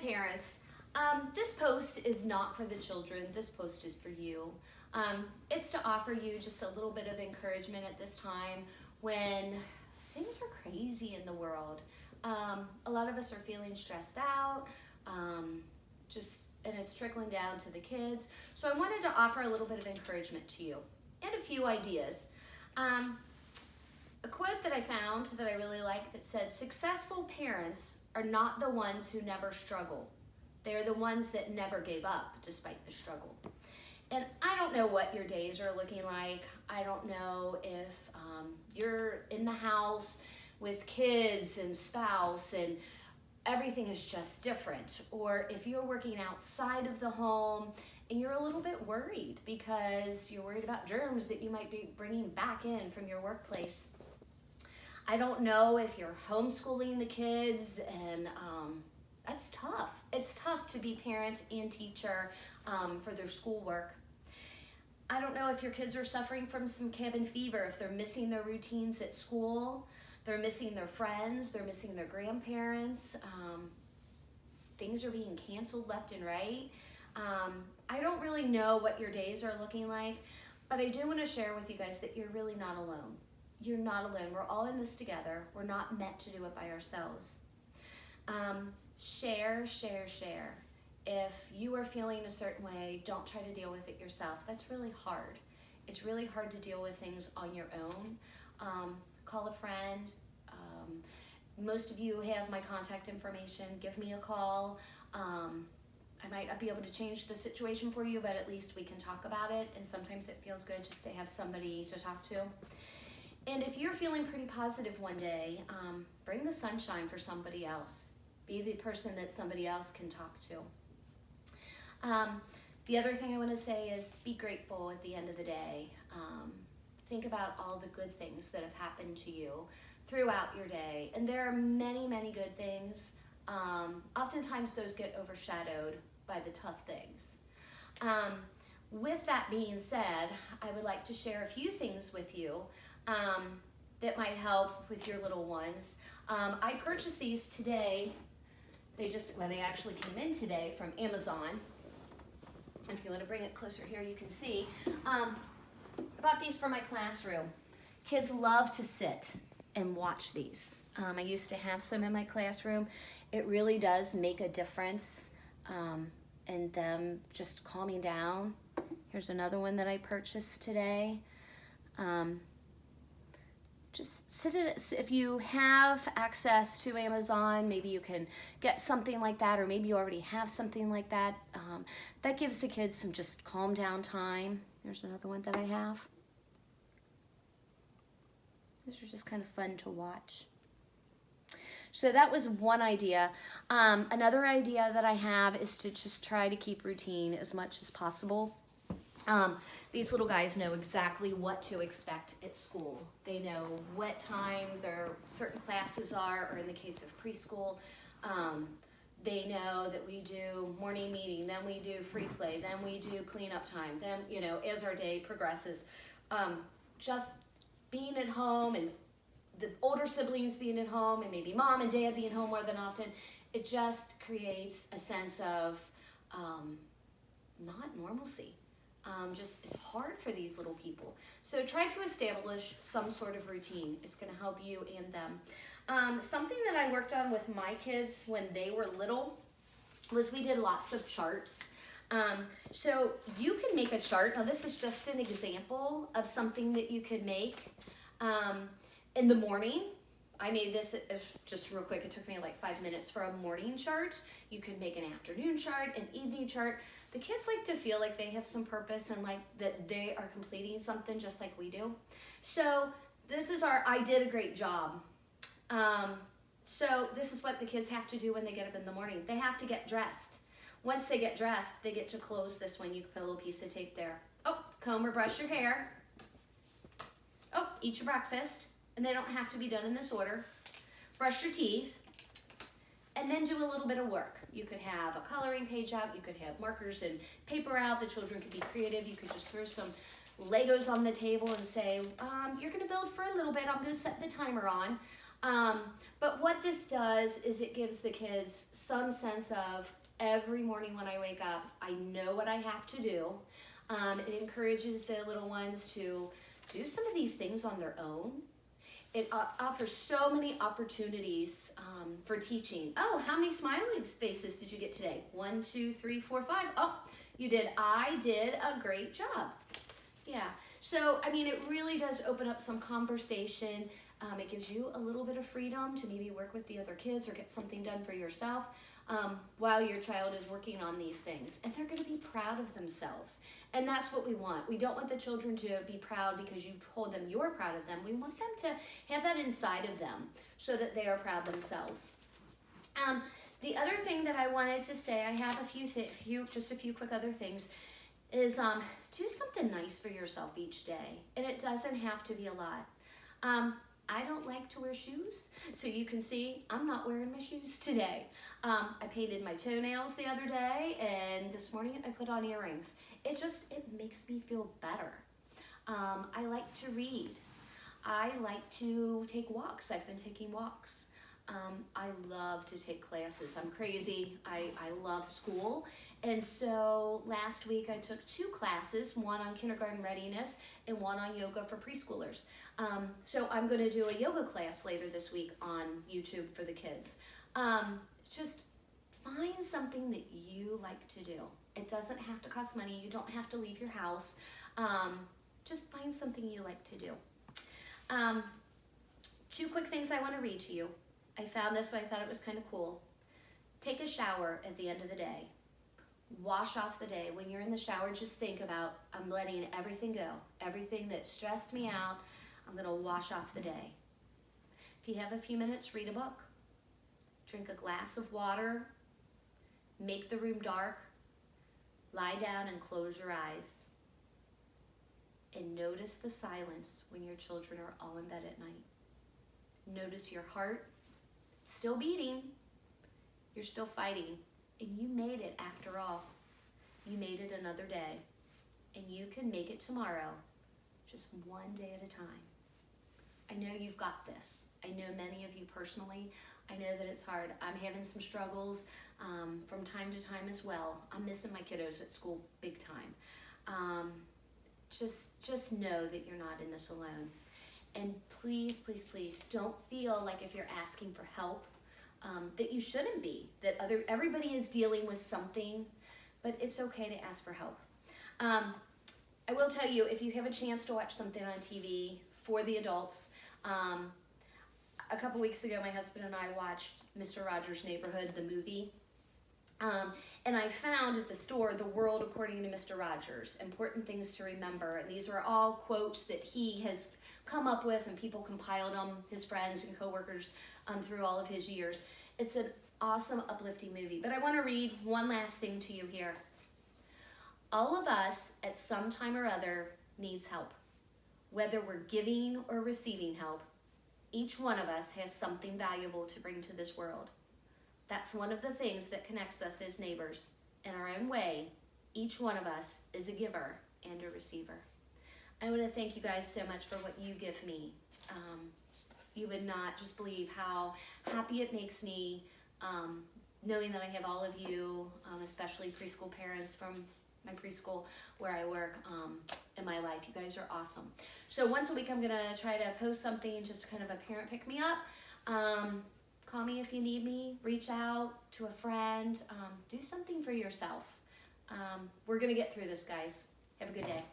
Parents, this post is not for the children. This post is for you. It's to offer you just a little bit of encouragement at this time when things are crazy in the world. A lot of us are feeling stressed out, and it's trickling down to the kids. So I wanted to offer a little bit of encouragement to you and a few ideas. A quote that I found that I really like that said, "Successful parents are not the ones who never struggle. They are the ones that never gave up despite the struggle." And I don't know what your days are looking like. I don't know if you're in the house with kids and spouse and everything is just different, or if you're working outside of the home and you're a little bit worried because you're worried about germs that you might be bringing back in from your workplace. I don't know if you're homeschooling the kids, and that's tough. It's tough to be parent and teacher for their schoolwork. I don't know if your kids are suffering from some cabin fever, if they're missing their routines at school, they're missing their friends, they're missing their grandparents. Things are being canceled left and right. I don't really know what your days are looking like, but I do want to share with you guys that you're really not alone. You're not alone. We're all in this together. We're not meant to do it by ourselves. Share. If you are feeling a certain way, don't try to deal with it yourself. That's really hard. It's really hard to deal with things on your own. Call a friend. Most of you have my contact information. Give me a call. I might not be able to change the situation for you, but at least we can talk about it. And sometimes it feels good just to have somebody to talk to. And if you're feeling pretty positive one day, bring the sunshine for somebody else. Be the person that somebody else can talk to. The other thing I want to say is be grateful at the end of the day. Think about all the good things that have happened to you throughout your day. And there are many, many good things. Oftentimes those get overshadowed by the tough things. With that being said, I would like to share a few things with you that might help with your little ones. I purchased these today. They actually came in today from Amazon. If you want to bring it closer here, you can see. I bought these for my classroom. Kids love to sit and watch these. I used to have some in my classroom. It really does make a difference in them just calming down. Here's another one that I purchased today. Just sit it, if you have access to Amazon, maybe you can get something like that, or maybe you already have something like that. That gives the kids some just calm down time. There's another one that I have. These are just kind of fun to watch. So that was one idea. Another idea that I have is to just try to keep routine as much as possible. These little guys know exactly what to expect at school. They know what time their certain classes are, or in the case of preschool, they know that we do morning meeting, then we do free play, then we do cleanup time, then, as our day progresses. Just being at home and the older siblings being at home and maybe mom and dad being home more than often, it just creates a sense of not normalcy. It's hard for these little people. So try to establish some sort of routine. It's going to help you and them. Something that I worked on with my kids when they were little was we did lots of charts. So you can make a chart. Now this is just an example of something that you could make. In the morning, I made this just real quick. It took me like 5 minutes for a morning chart. You can make an afternoon chart, an evening chart. The kids like to feel like they have some purpose and like that they are completing something just like we do. So this is I did a great job. So this is what the kids have to do when they get up in the morning. They have to get dressed. Once they get dressed, they get to close this one. You can put a little piece of tape there. Oh, comb or brush your hair. Oh, eat your breakfast. And they don't have to be done in this order. Brush your teeth, and then do a little bit of work. You could have a coloring page out, you could have markers and paper out. The children could be creative. You could just throw some Legos on the table and say, you're gonna build for a little bit. I'm gonna set the timer on. But what this does is it gives the kids some sense of every morning when I wake up, I know what I have to do. It encourages the little ones to do some of these things on their own. It offers so many opportunities for teaching. Oh, how many smiling faces did you get today? 1, 2, 3, 4, 5. Oh, you did. I did a great job. Yeah. So, I mean, it really does open up some conversation. It gives you a little bit of freedom to maybe work with the other kids or get something done for yourself while your child is working on these things. And they're going to be proud of themselves. And that's what we want. We don't want the children to be proud because you told them you're proud of them. We want them to have that inside of them so that they are proud themselves. The other thing that I wanted to say, I have just a few quick other things, is do something nice for yourself each day. And it doesn't have to be a lot. I don't like to wear shoes, so you can see I'm not wearing my shoes today. I painted my toenails the other day, and this morning I put on earrings. It makes me feel better. I like to read. I like to take walks. I've been taking walks. I love to take classes. I'm crazy. I love school. And so last week I took 2 classes, one on kindergarten readiness and one on yoga for preschoolers. So I'm going to do a yoga class later this week on YouTube for the kids. Just find something that you like to do. It doesn't have to cost money. You don't have to leave your house. Just find something you like to do. 2 quick things I want to read to you. I found this and I thought it was kind of cool. Take a shower at the end of the day. Wash off the day. When you're in the shower, just think about, I'm letting everything go. Everything that stressed me out, I'm going to wash off the day. If you have a few minutes, read a book. Drink a glass of water. Make the room dark. Lie down and close your eyes. And notice the silence when your children are all in bed at night. Notice your heart still beating. You're still fighting. And you made it after all. You made it another day. And you can make it tomorrow, just one day at a time. I know you've got this. I know many of you personally. I know that it's hard. I'm having some struggles from time to time as well. I'm missing my kiddos at school big time. Just know that you're not in this alone. And please, please, please don't feel like if you're asking for help that you shouldn't be, that everybody is dealing with something, but it's okay to ask for help. I will tell you, if you have a chance to watch something on TV for the adults, a couple weeks ago my husband and I watched Mr. Rogers' Neighborhood, the movie. And I found at the store, The World According to Mr. Rogers, important things to remember. And these are all quotes that he has come up with and people compiled them, his friends and coworkers through all of his years. It's an awesome, uplifting movie. But I want to read one last thing to you here. All of us at some time or other needs help. Whether we're giving or receiving help, each one of us has something valuable to bring to this world. That's one of the things that connects us as neighbors. In our own way, each one of us is a giver and a receiver. I want to thank you guys so much for what you give me. You would not just believe how happy it makes me knowing that I have all of you, especially preschool parents from my preschool where I work in my life. You guys are awesome. So once a week I'm going to try to post something, just kind of a parent pick me up. Call me if you need me. Reach out to a friend. Do something for yourself. We're going to get through this, guys. Have a good day.